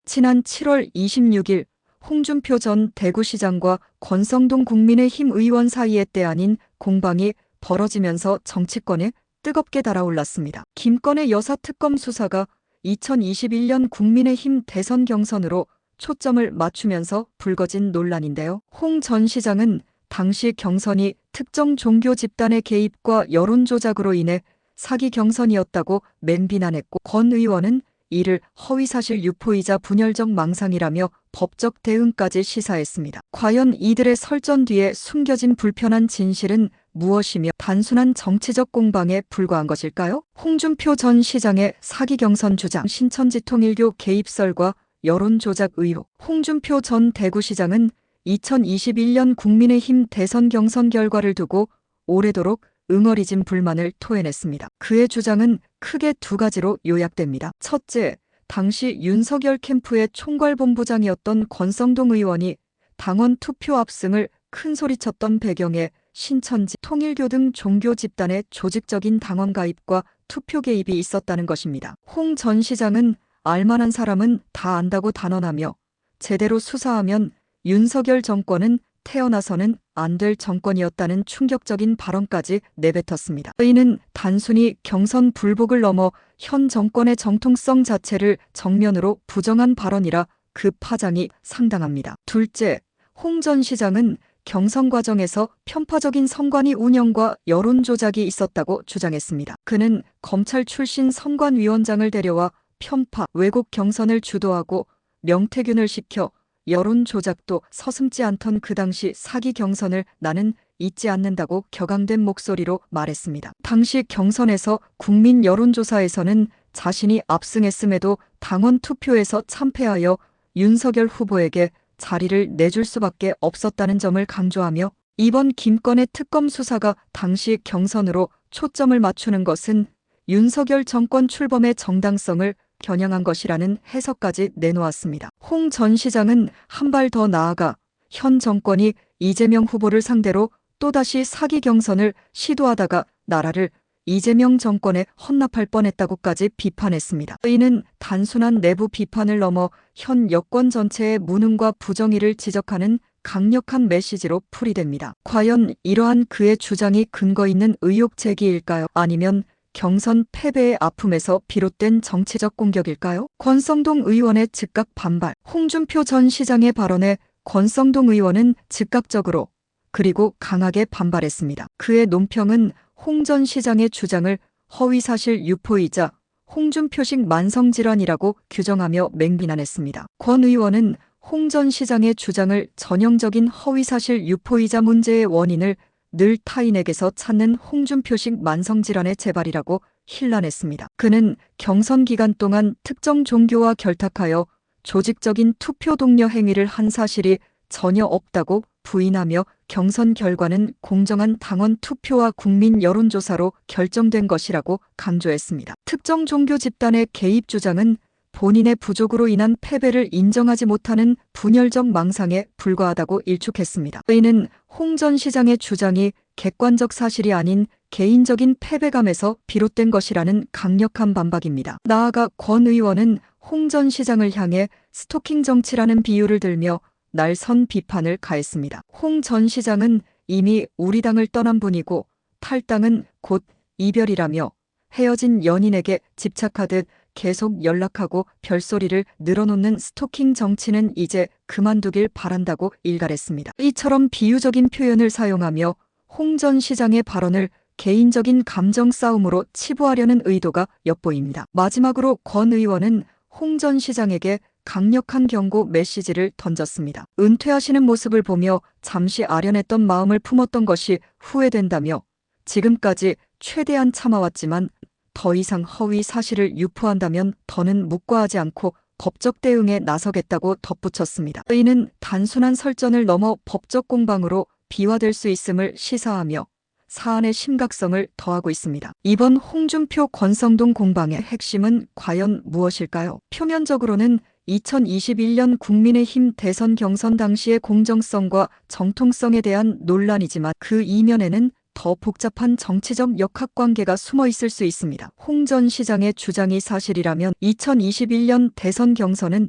지난 7월 26일 홍준표 전 대구시장과 권성동 국민의힘 의원 사이에 때 아닌 공방이 벌어지면서 정치권에 뜨겁게 달아올랐습니다. 김건희 여사 특검 수사가 2021년 국민의힘 대선 경선으로 초점을 맞추면서 불거진 논란인데요. 홍 전 시장은 당시 경선이 특정 종교 집단의 개입과 여론 조작으로 인해 사기 경선이었다고 맹비난했고, 권 의원은 이를 허위사실 유포이자 분열적 망상이라며 법적 대응까지 시사했습니다. 과연 이들의 설전 뒤에 숨겨진 불편한 진실은 무엇이며 단순한 정치적 공방에 불과한 것일까요? 홍준표 전 시장의 사기 경선 주장, 신천지 통일교 개입설과 여론 조작 의혹. 홍준표 전 대구시장은 2021년 국민의힘 대선 경선 결과를 두고 오래도록 응어리진 불만을 토해냈습니다. 그의 주장은 크게 두 가지로 요약됩니다. 첫째, 당시 윤석열 캠프의 총괄본부장이었던 권성동 의원이 당원 투표 압승을 큰소리쳤던 배경에 신천지, 통일교 등 종교 집단의 조직적인 당원 가입과 투표 개입이 있었다는 것입니다. 홍 전 시장은 알만한 사람은 다 안다고 단언하며 제대로 수사하면 윤석열 정권은 태어나서는 안 될 정권이었다는 충격적인 발언까지 내뱉었습니다. 이는 단순히 경선 불복을 넘어 현 정권의 정통성 자체를 정면으로 부정한 발언이라 그 파장이 상당합니다. 둘째, 홍 전 시장은 경선 과정에서 편파적인 선관위 운영과 여론 조작이 있었다고 주장했습니다. 그는 검찰 출신 선관위원장을 데려와 편파, 왜곡 경선을 주도하고 명태균을 시켜 여론 조작도 서슴지 않던 그 당시 사기 경선을 나는 잊지 않는다고 격앙된 목소리로 말했습니다. 당시 경선에서 국민 여론조사에서는 자신이 압승했음에도 당원 투표에서 참패하여 윤석열 후보에게 자리를 내줄 수밖에 없었다는 점을 강조하며, 이번 김건희 특검 수사가 당시 경선으로 초점을 맞추는 것은 윤석열 정권 출범의 정당성을 겨냥한 것이라는 해석까지 내놓았습니다. 홍 전 시장은 한 발 더 나아가 현 정권이 이재명 후보를 상대로 또다시 사기 경선을 시도하다가 나라를 이재명 정권에 헌납할 뻔했다고까지 비판했습니다. 이는 단순한 내부 비판을 넘어 현 여권 전체의 무능과 부정의를 지적하는 강력한 메시지로 풀이됩니다. 과연 이러한 그의 주장이 근거 있는 의혹 제기일까요? 아니면 경선 패배의 아픔에서 비롯된 정치적 공격일까요? 권성동 의원의 즉각 반발. 홍준표 전 시장의 발언에 권성동 의원은 즉각적으로 그리고 강하게 반발했습니다. 그의 논평은 홍 전 시장의 주장을 허위사실 유포이자 홍준표식 만성질환이라고 규정하며 맹비난했습니다. 권 의원은 홍 전 시장의 주장을 전형적인 허위사실 유포이자 문제의 원인을 늘 타인에게서 찾는 홍준표식 만성질환의 재발이라고 힐난했습니다. 그는 경선 기간 동안 특정 종교와 결탁하여 조직적인 투표 독려 행위를 한 사실이 전혀 없다고 부인하며 경선 결과는 공정한 당원 투표와 국민 여론조사로 결정된 것이라고 강조했습니다. 특정 종교 집단의 개입 주장은 본인의 부족으로 인한 패배를 인정하지 못하는 분열적 망상에 불과하다고 일축했습니다. 이는 홍 전 시장의 주장이 객관적 사실이 아닌 개인적인 패배감에서 비롯된 것이라는 강력한 반박입니다. 나아가 권 의원은 홍 전 시장을 향해 스토킹 정치라는 비유를 들며 날선 비판을 가했습니다. 홍 전 시장은 이미 우리 당을 떠난 분이고 탈당은 곧 이별이라며 헤어진 연인에게 집착하듯 계속 연락하고 별소리를 늘어놓는 스토킹 정치는 이제 그만두길 바란다고 일갈했습니다. 이처럼 비유적인 표현을 사용하며 홍 전 시장의 발언을 개인적인 감정 싸움으로 치부하려는 의도가 엿보입니다. 마지막으로 권 의원은 홍 전 시장에게 강력한 경고 메시지를 던졌습니다. 은퇴하시는 모습을 보며 잠시 아련했던 마음을 품었던 것이 후회된다며 지금까지 최대한 참아왔지만 더 이상 허위 사실을 유포한다면 더는 묵과하지 않고 법적 대응에 나서겠다고 덧붙였습니다. 이는 단순한 설전을 넘어 법적 공방으로 비화될 수 있음을 시사하며 사안의 심각성을 더하고 있습니다. 이번 홍준표 권성동 공방의 핵심은 과연 무엇일까요? 표면적으로는 2021년 국민의힘 대선 경선 당시의 공정성과 정통성에 대한 논란이지만 그 이면에는 더 복잡한 정치적 역학관계가 숨어 있을 수 있습니다. 홍 전 시장의 주장이 사실이라면 2021년 대선 경선은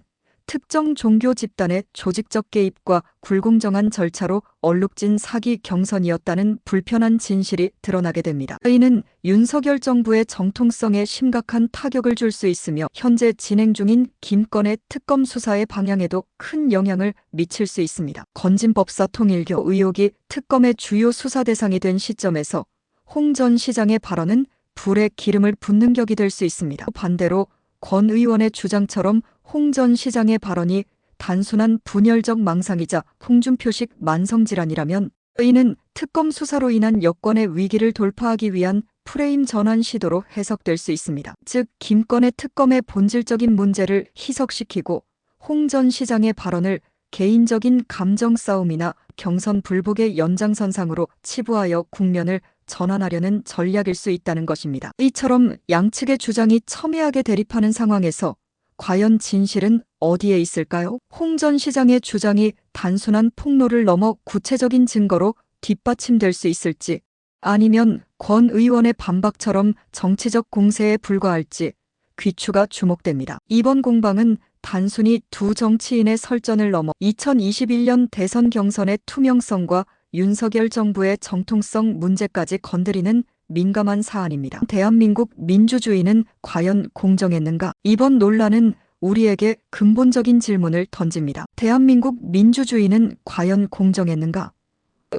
특정 종교 집단의 조직적 개입과 불공정한 절차로 얼룩진 사기 경선이었다는 불편한 진실이 드러나게 됩니다. 이는 윤석열 정부의 정통성에 심각한 타격을 줄 수 있으며 현재 진행 중인 김건의 특검 수사의 방향에도 큰 영향을 미칠 수 있습니다. 건진법사 통일교 의혹이 특검의 주요 수사 대상이 된 시점에서 홍 전 시장의 발언은 불에 기름을 붓는 격이 될 수 있습니다. 반대로 권 의원의 주장처럼 홍 전 시장의 발언이 단순한 분열적 망상이자 홍준표식 만성질환이라면 이는 특검 수사로 인한 여권의 위기를 돌파하기 위한 프레임 전환 시도로 해석될 수 있습니다. 즉 김건의 특검의 본질적인 문제를 희석시키고 홍 전 시장의 발언을 개인적인 감정 싸움이나 경선 불복의 연장선상으로 치부하여 국면을 전환하려는 전략일 수 있다는 것입니다. 이처럼 양측의 주장이 첨예하게 대립하는 상황에서 과연 진실은 어디에 있을까요? 홍 전 시장의 주장이 단순한 폭로를 넘어 구체적인 증거로 뒷받침될 수 있을지, 아니면 권 의원의 반박처럼 정치적 공세에 불과할지 귀추가 주목됩니다. 이번 공방은 단순히 두 정치인의 설전을 넘어 2021년 대선 경선의 투명성과 윤석열 정부의 정통성 문제까지 건드리는 민감한 사안입니다. 대한민국 민주주의는 과연 공정했는가? 이번 논란은 우리에게 근본적인 질문을 던집니다. 대한민국 민주주의는 과연 공정했는가?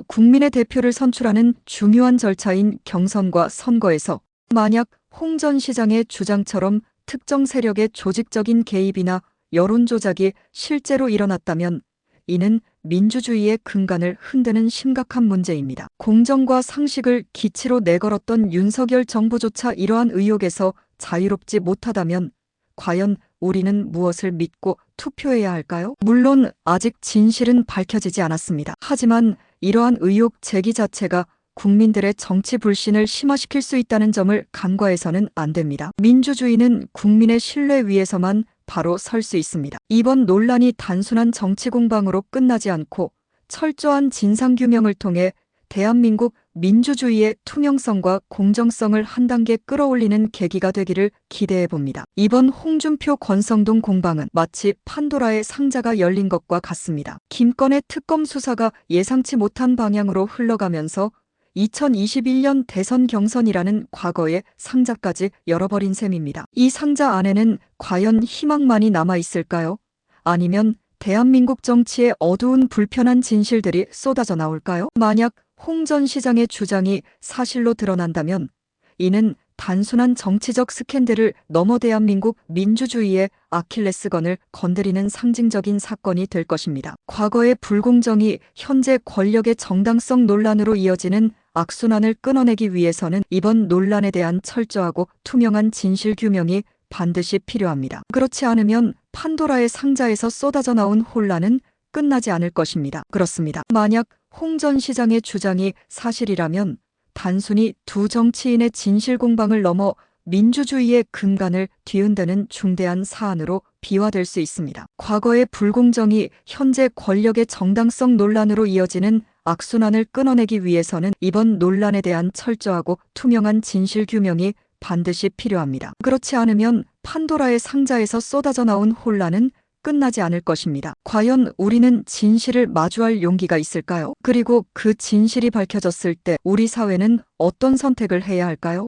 국민의 대표를 선출하는 중요한 절차인 경선과 선거에서 만약 홍 전 시장의 주장처럼 특정 세력의 조직적인 개입이나 여론 조작이 실제로 일어났다면 이는 민주주의의 근간을 흔드는 심각한 문제입니다. 공정과 상식을 기치로 내걸었던 윤석열 정부조차 이러한 의혹에서 자유롭지 못하다면 과연 우리는 무엇을 믿고 투표해야 할까요? 물론 아직 진실은 밝혀지지 않았습니다. 하지만 이러한 의혹 제기 자체가 국민들의 정치 불신을 심화시킬 수 있다는 점을 간과해서는 안 됩니다. 민주주의는 국민의 신뢰 위에서만 바로 설 수 있습니다. 이번 논란이 단순한 정치 공방으로 끝나지 않고 철저한 진상규명을 통해 대한민국 민주주의의 투명성과 공정성을 한 단계 끌어올리는 계기가 되기를 기대해 봅니다. 이번 홍준표 권성동 공방은 마치 판도라의 상자가 열린 것과 같습니다. 김건의 특검 수사가 예상치 못한 방향으로 흘러가면서 2021년 대선 경선이라는 과거의 상자까지 열어버린 셈입니다. 이 상자 안에는 과연 희망만이 남아있을까요? 아니면 대한민국 정치의 어두운 불편한 진실들이 쏟아져 나올까요? 만약 홍 전 시장의 주장이 사실로 드러난다면 이는 단순한 정치적 스캔들을 넘어 대한민국 민주주의의 아킬레스건을 건드리는 상징적인 사건이 될 것입니다. 과거의 불공정이 현재 권력의 정당성 논란으로 이어지는 악순환을 끊어내기 위해서는 이번 논란에 대한 철저하고 투명한 진실 규명이 반드시 필요합니다. 그렇지 않으면 판도라의 상자에서 쏟아져 나온 혼란은 끝나지 않을 것입니다. 그렇습니다. 만약 홍 전 시장의 주장이 사실이라면 단순히 두 정치인의 진실 공방을 넘어 민주주의의 근간을 뒤흔드는 중대한 사안으로 비화될 수 있습니다. 과거의 불공정이 현재 권력의 정당성 논란으로 이어지는 악순환을 끊어내기 위해서는 이번 논란에 대한 철저하고 투명한 진실 규명이 반드시 필요합니다. 그렇지 않으면 판도라의 상자에서 쏟아져 나온 혼란은 끝나지 않을 것입니다. 과연 우리는 진실을 마주할 용기가 있을까요? 그리고 그 진실이 밝혀졌을 때 우리 사회는 어떤 선택을 해야 할까요?